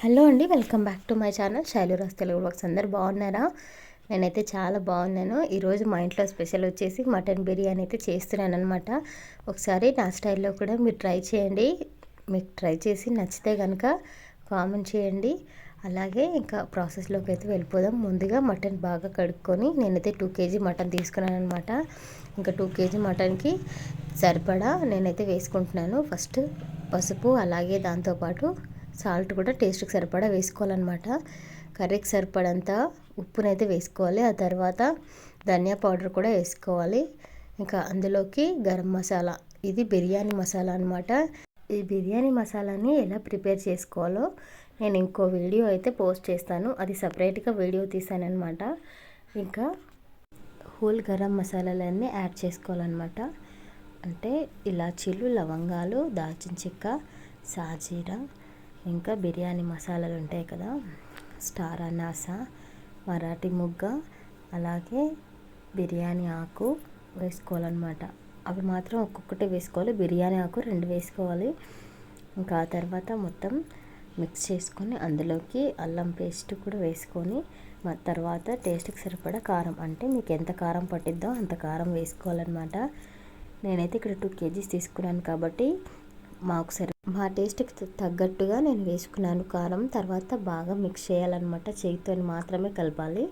Hello అండి, welcome back to my channel Shailuraj Telugu vlogs. అందరు బాగున్నారా? నేనైతే చాలా బాగున్నాను. ఈరోజు మా ఇంట్లో స్పెషల్ వచ్చేసి మటన్ బిర్యానీ అయితే చేస్తున్నాను అనమాట. ఒకసారి నా స్టైల్లో కూడా మీరు ట్రై చేయండి. మీకు ట్రై చేసి నచ్చితే కనుక కామెంట్ చేయండి. అలాగే ఇంకా ప్రాసెస్లోకి అయితే వెళ్ళిపోదాం. ముందుగా మటన్ బాగా కడుక్కొని నేనైతే 2 kg మటన్ తీసుకున్నాను అనమాట. ఇంకా 2 kg మటన్కి సరిపడా నేనైతే వేసుకుంటున్నాను. ఫస్ట్ పసుపు, అలాగే దాంతోపాటు సాల్ట్ కూడా టేస్ట్కి సరిపడా వేసుకోవాలన్నమాట. కర్రీకి సరిపడంత ఉప్పునైతే వేసుకోవాలి. ఆ తర్వాత ధనియా పౌడర్ కూడా వేసుకోవాలి. ఇంకా అందులోకి గరం మసాలా, ఇది బిర్యానీ మసాలా అనమాట. ఈ బిర్యానీ మసాలాని ఎలా ప్రిపేర్ చేసుకోవాలో నేను ఇంకో వీడియో అయితే పోస్ట్ చేస్తాను. అది సపరేట్గా వీడియో తీసానమాట. ఇంకా హోల్ గరం మసాలాలన్నీ యాడ్ చేసుకోవాలన్నమాట. అంటే ఇలాచీలు, లవంగాలు, దాల్చిన చెక్క, సాజీరా, ఇంకా బిర్యానీ మసాలాలు ఉంటాయి కదా, స్టార్ అనాస, మరాఠీ ముగ్గ, అలాగే బిర్యానీ ఆకు వేసుకోవాలన్నమాట. అవి మాత్రం ఒక్కొక్కటి వేసుకోవాలి. బిర్యానీ ఆకు 2 వేసుకోవాలి. ఇంకా ఆ తర్వాత మొత్తం మిక్స్ చేసుకొని అందులోకి అల్లం పేస్ట్ కూడా వేసుకొని తర్వాత టేస్ట్కి సరిపడా కారం, అంటే మీకు ఎంత కారం పట్టిద్దో అంత కారం వేసుకోవాలన్నమాట. నేనైతే ఇక్కడ 2 kg తీసుకున్నాను కాబట్టి మా టేస్ట్కి తగ్గట్టుగా నేను వేసుకున్నాను కారం. తర్వాత బాగా మిక్స్ చేయాలన్నమాట. చేయితో మాత్రమే కలపాలి.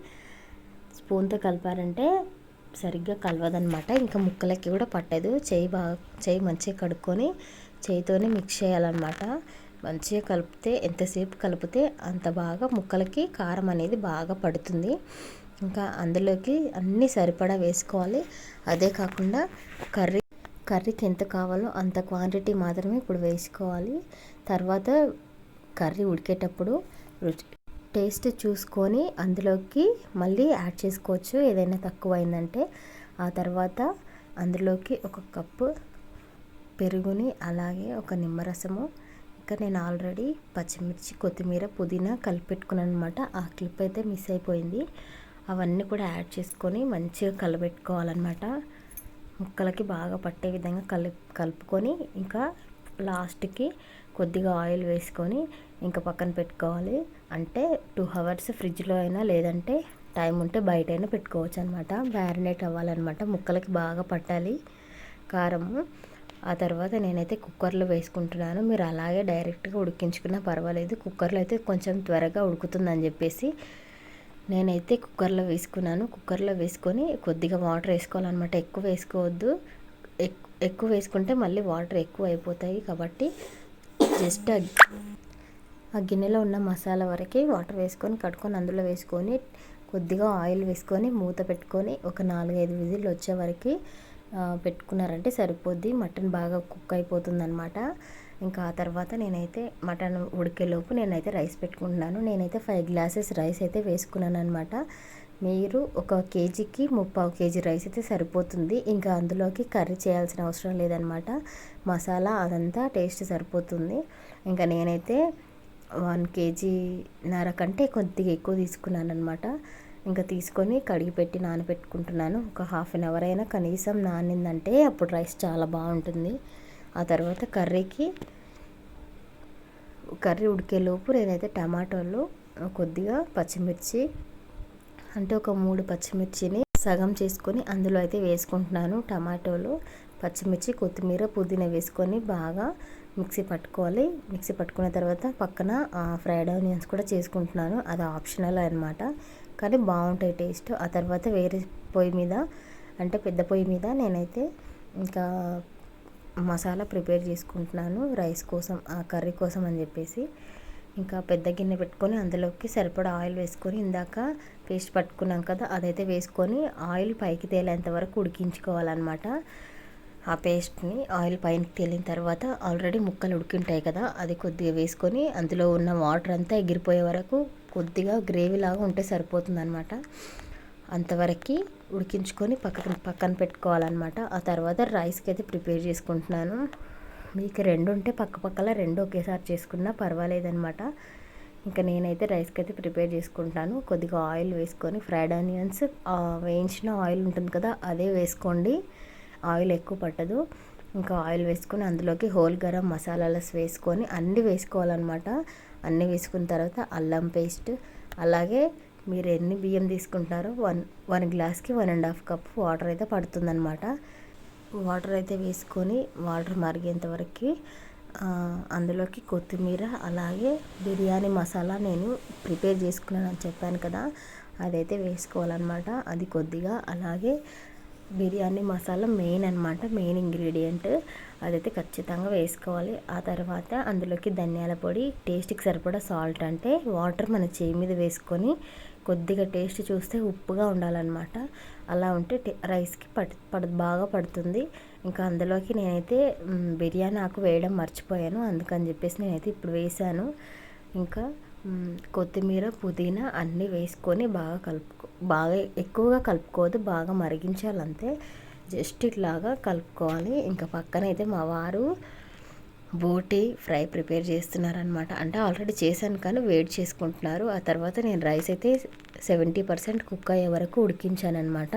స్పూన్తో కలిపారంటే సరిగ్గా కలవదనమాట. ఇంకా ముక్కలకి కూడా పట్టదు. చేయి మంచిగా కడుక్కొని చేయితోనే మిక్స్ చేయాలన్నమాట. మంచిగా కలిపితే, ఎంతసేపు కలిపితే అంత బాగా ముక్కలకి కారం అనేది బాగా పడుతుంది. ఇంకా అందులోకి అన్నీ సరిపడా వేసుకోవాలి. అదే కాకుండా కర్రీకి ఎంత కావాలో అంత క్వాంటిటీ మాత్రమే ఇప్పుడు వేసుకోవాలి. తర్వాత కర్రీ ఉడికేటప్పుడు టేస్ట్ చూసుకొని అందులోకి మళ్ళీ యాడ్ చేసుకోవచ్చు ఏదైనా తక్కువైందంటే. ఆ తర్వాత అందులోకి 1 కప్పు పెరుగుని, అలాగే 1 నిమ్మరసము, ఇంకా నేను ఆల్రెడీ పచ్చిమిర్చి, కొత్తిమీర, పుదీనా కలిపెట్టుకున్నాను అనమాట. ఆ క్లిప్ అయితే మిస్ అయిపోయింది. అవన్నీ కూడా యాడ్ చేసుకొని మంచిగా కలబెట్టుకోవాలన్నమాట. ముక్కలకి బాగా పట్టే విధంగా కలుపుకొని ఇంకా లాస్ట్కి కొద్దిగా ఆయిల్ వేసుకొని ఇంకా పక్కన పెట్టుకోవాలి. అంటే 2 hours ఫ్రిడ్జ్లో అయినా, లేదంటే టైం ఉంటే బయట అయినా పెట్టుకోవచ్చు అనమాట. మ్యారినేట్ అవ్వాలన్నమాట. ముక్కలకి బాగా పట్టాలి కారము. ఆ తర్వాత నేనైతే కుక్కర్లో వేసుకుంటున్నాను. మీరు అలాగే డైరెక్ట్గా ఉడికించుకున్నా పర్వాలేదు. కుక్కర్లో అయితే కొంచెం త్వరగా ఉడుకుతుందని చెప్పేసి నేనైతే కుక్కర్లో వేసుకున్నాను. కుక్కర్లో వేసుకొని కొద్దిగా వాటర్ వేసుకోవాలన్నమాట. ఎక్కువ వేసుకోవద్దు. ఎక్కువ వేసుకుంటే మళ్ళీ వాటర్ ఎక్కువ అయిపోతాయి. కాబట్టి జస్ట్ ఆ గిన్నెలో ఉన్న మసాలా వరకే వాటర్ వేసుకొని కట్టుకొని అందులో వేసుకొని కొద్దిగా ఆయిల్ వేసుకొని మూత పెట్టుకొని ఒక 4-5 విజిల్లు వచ్చే వరకు పెట్టుకున్నారంటే సరిపోద్ది. మటన్ బాగా కుక్ అయిపోతుంది అనమాట. ఇంకా ఆ తర్వాత నేనైతే మటన్ ఉడికేలోపు నేనైతే రైస్ పెట్టుకుంటున్నాను. నేనైతే 5 glasses రైస్ అయితే వేసుకున్నాను అనమాట. మీరు 1 kgకి 3/4 kg రైస్ అయితే సరిపోతుంది. ఇంకా అందులోకి కర్రీ చేయాల్సిన అవసరం లేదనమాట. మసాలా అదంతా టేస్ట్ సరిపోతుంది. ఇంకా నేనైతే 1 kg కంటే కొద్దిగా ఎక్కువ తీసుకున్నాను అనమాట. ఇంకా తీసుకొని కడిగి పెట్టి నానబెట్టుకుంటున్నాను. ఒక 1/2 hour అయినా కనీసం నానిందంటే అప్పుడు రైస్ చాలా బాగుంటుంది. ఆ తర్వాత కర్రీ ఉడికేలోపు నేనైతే టమాటోలు, కొద్దిగా పచ్చిమిర్చి, అంటే ఒక 3 పచ్చిమిర్చిని సగం చేసుకొని అందులో అయితే వేసుకుంటున్నాను. టమాటోలు, పచ్చిమిర్చి, కొత్తిమీర, పుదీనా వేసుకొని బాగా మిక్సీ పట్టుకోవాలి. మిక్సీ పట్టుకున్న తర్వాత పక్కన ఫ్రైడ్ ఆనియన్స్ కూడా చేసుకుంటున్నాను. అది ఆప్షనల్ అనమాట, కానీ బాగుంటాయి టేస్ట్. ఆ తర్వాత వేరే పొయ్యి మీద, అంటే పెద్ద పొయ్యి మీద నేనైతే ఇంకా మసాలా ప్రిపేర్ చేసుకుంటున్నాను రైస్ కోసం, ఆ కర్రీ కోసం అని చెప్పేసి. ఇంకా పెద్ద గిన్నె పెట్టుకొని అందులోకి సరిపడా ఆయిల్ వేసుకొని ఇందాక పేస్ట్ పట్టుకున్నాం కదా అదైతే వేసుకొని ఆయిల్ పైకి తేలేంత వరకు ఉడికించుకోవాలన్నమాట. ఆ పేస్ట్ని ఆయిల్ పైకి తేలిన తర్వాత ఆల్రెడీ ముక్కలు ఉడికింటాయి కదా, అది కొద్దిగా వేసుకొని అందులో ఉన్న వాటర్ అంతా ఎగిరిపోయే వరకు కొద్దిగా గ్రేవీ లాగా ఉంటే సరిపోతుంది అనమాట. అంతవరకు ఉడికించుకొని పక్కన పెట్టుకోవాలన్నమాట. ఆ తర్వాత రైస్కి అయితే ప్రిపేర్ చేసుకుంటున్నాను. మీకు 2 ఉంటే పక్కల 2 ఒకేసారి చేసుకున్నా పర్వాలేదన్నమాట. ఇంకా నేనైతే రైస్కి అయితే ప్రిపేర్ చేసుకుంటాను. కొద్దిగా ఆయిల్ వేసుకొని ఫ్రైడ్ ఆనియన్స్, వేయించిన ఆయిల్ ఉంటుంది కదా అదే వేసుకోండి, ఆయిల్ ఎక్కువ పట్టదు. ఇంకా ఆయిల్ వేసుకొని అందులోకి హోల్ గరం మసాలాలు వేసుకొని అన్నీ వేసుకోవాలన్నమాట. అన్నీ వేసుకున్న తర్వాత అల్లం పేస్ట్, అలాగే మీరు ఎన్ని బియ్యం తీసుకుంటారో వన్ గ్లాస్కి 1.5 కప్ వాటర్ అయితే పడుతుందన్నమాట. వాటర్ అయితే వేసుకొని వాటర్ మరిగేంత వరకు అందులోకి కొత్తిమీర, అలాగే బిర్యానీ మసాలా నేను ప్రిపేర్ చేసుకున్నాను అని చెప్పాను కదా, అదైతే వేసుకోవాలన్నమాట. అది కొద్దిగా, అలాగే బిర్యానీ మసాలా మెయిన్ అనమాట, మెయిన్ ఇంగ్రీడియంట్, అదైతే ఖచ్చితంగా వేసుకోవాలి. ఆ తర్వాత అందులోకి ధనియాల పొడి, టేస్ట్కి సరిపడా సాల్ట్, అంటే వాటర్ మన చేయి మీద వేసుకొని కొద్దిగా టేస్ట్ చూస్తే ఉప్పుగా ఉండాలన్నమాట. అలా ఉంటే రైస్కి బాగా పడుతుంది. ఇంకా అందులోకి నేనైతే బిర్యానీ ఆకు వేయడం మర్చిపోయాను, అందుకని చెప్పేసి నేనైతే ఇప్పుడు వేసాను. ఇంకా కొత్తిమీర, పుదీనా అన్నీ వేసుకొని బాగా ఎక్కువగా కలుపుకోవద్దు, బాగా మరిగించాలంతే. జస్ట్ ఇట్లాగా కలుపుకోవాలి. ఇంకా పక్కనైతే మా వారు బోటి ఫ్రై ప్రిపేర్ చేస్తున్నారనమాట. అంటే ఆల్రెడీ చేశాను కానీ వేడి చేసుకుంటున్నారు. ఆ తర్వాత నేను రైస్ అయితే 70% కుక్ అయ్యే వరకు ఉడికించానమాట.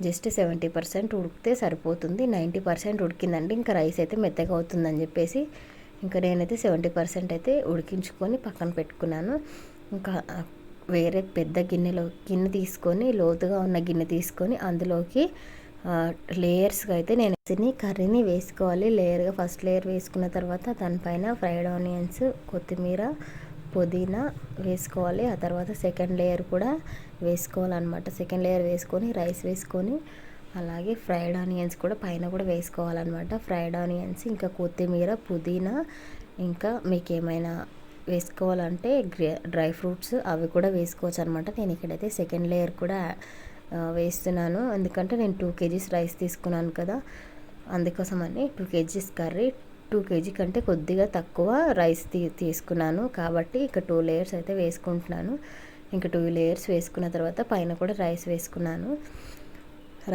జస్ట్ 70% ఉడికితే సరిపోతుంది. 90% ఉడికిందండి ఇంకా రైస్ అయితే మెత్తగా అవుతుందని చెప్పేసి ఇంకా నేనైతే 70% అయితే ఉడికించుకొని పక్కన పెట్టుకున్నాను. ఇంకా వేరే పెద్ద గిన్నె తీసుకొని, లోతుగా ఉన్న గిన్నె తీసుకొని అందులోకి లేయర్స్గా అయితే నేను కర్రీని వేసుకోవాలి. లేయర్గా ఫస్ట్ లేయర్ వేసుకున్న తర్వాత దానిపైన ఫ్రైడ్ ఆనియన్స్, కొత్తిమీర, పుదీనా వేసుకోవాలి. ఆ తర్వాత సెకండ్ లేయర్ కూడా వేసుకోవాలన్నమాట. సెకండ్ లేయర్ వేసుకొని రైస్ వేసుకొని అలాగే ఫ్రైడ్ ఆనియన్స్ కూడా పైన కూడా వేసుకోవాలన్నమాట. ఫ్రైడ్ ఆనియన్స్, ఇంకా కొత్తిమీర, పుదీనా, ఇంకా మీకు ఏమైనా వేసుకోవాలంటే డ్రై ఫ్రూట్స్ అవి కూడా వేసుకోవచ్చు అనమాట. నేను ఇక్కడైతే సెకండ్ లేయర్ కూడా వేస్తున్నాను, ఎందుకంటే నేను 2 kgs రైస్ తీసుకున్నాను కదా, అందుకోసమని 2 kgs కర్రీ 2 kg కంటే కొద్దిగా తక్కువ రైస్ తీసుకున్నాను కాబట్టి ఇక 2 లేయర్స్ అయితే వేసుకుంటున్నాను. ఇంకా 2 లేయర్స్ వేసుకున్న తర్వాత పైన కూడా రైస్ వేసుకున్నాను.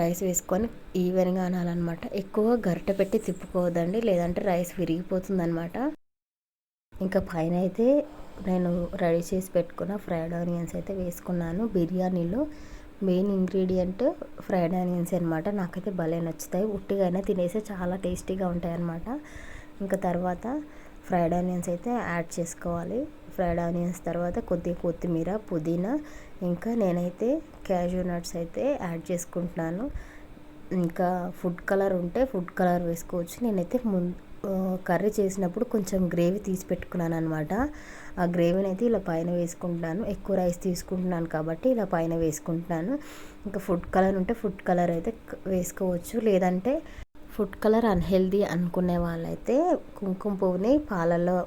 రైస్ వేసుకొని ఈవెన్గా అనాలన్నమాట. ఎక్కువ గరిటె పెట్టి తిప్పుకోవద్దండి, లేదంటే రైస్ విరిగిపోతుంది అనమాట. ఇంకా పైన అయితే నేను రెడీ చేసి పెట్టుకున్న ఫ్రైడ్ ఆనియన్స్ అయితే వేసుకున్నాను. బిర్యానీలో మెయిన్ ఇంగ్రీడియంట్ ఫ్రైడ్ ఆనియన్స్ అనమాట. నాకైతే భలే నచ్చుతాయి, ఉట్టిగా అయినా తినేసే చాలా టేస్టీగా ఉంటాయి అన్నమాట. ఇంకా తర్వాత ఫ్రైడ్ ఆనియన్స్ అయితే యాడ్ చేసుకోవాలి. ఫ్రైడ్ ఆనియన్స్ తర్వాత కొద్దిగా కొత్తిమీర, పుదీనా, ఇంకా నేనైతే క్యాష్యూ నట్స్ అయితే యాడ్ చేసుకుంటున్నాను. ఇంకా ఫుడ్ కలర్ ఉంటే ఫుడ్ కలర్ వేసుకోవచ్చు. నేనైతే కర్రీ చేసినప్పుడు కొంచెం గ్రేవీ తీసి పెట్టుకున్నాను అనమాట. ఆ గ్రేవీని అయితే ఇలా పైన వేసుకుంటున్నాను. ఎక్కువ రైస్ తీసుకుంటున్నాను కాబట్టి ఇలా పైన వేసుకుంటున్నాను. ఇంకా ఫుడ్ కలర్ ఉంటే ఫుడ్ కలర్ అయితే వేసుకోవచ్చు, లేదంటే ఫుడ్ కలర్ అన్హెల్దీ అనుకునే వాళ్ళైతే కుంకుమ పువ్వుని పాలల్లో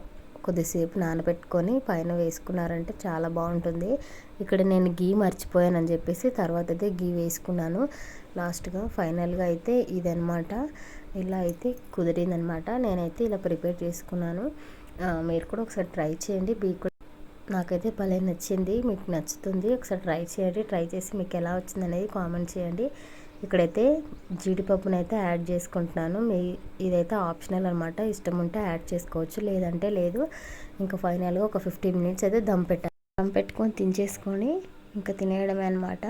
కొద్దిసేపు నానబెట్టుకొని పైన వేసుకున్నారంటే చాలా బాగుంటుంది. ఇక్కడ నేను గీ మర్చిపోయానని చెప్పేసి తర్వాత అయితే గీ వేసుకున్నాను లాస్ట్గా. ఫైనల్గా అయితే ఇదనమాట, ఇలా అయితే కుదిరిందనమాట. నేనైతే ఇలా ప్రిపేర్ చేసుకున్నాను. మీరు కూడా ఒకసారి ట్రై చేయండి. నాకైతే భలే నచ్చింది, మీకు నచ్చుతుంది. ఒకసారి ట్రై చేయండి. ట్రై చేసి మీకు ఎలా వచ్చింది అనేది కామెంట్ చేయండి. ఇక్కడైతే జీడిపప్పునైతే యాడ్ చేసుకుంటున్నాను. ఇదైతే ఆప్షనల్ అనమాట, ఇష్టం ఉంటే యాడ్ చేసుకోవచ్చు, లేదంటే లేదు. ఇంకా ఫైనల్గా ఒక 15 minutes అయితే దమ్ పెట్టుకొని తినేసుకొని ఇంకా తినేయడమే అనమాట.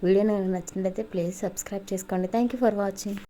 వీడియో నాకు నచ్చినట్లయితే ప్లీజ్ సబ్స్క్రైబ్ చేసుకోండి. Thank you for watching.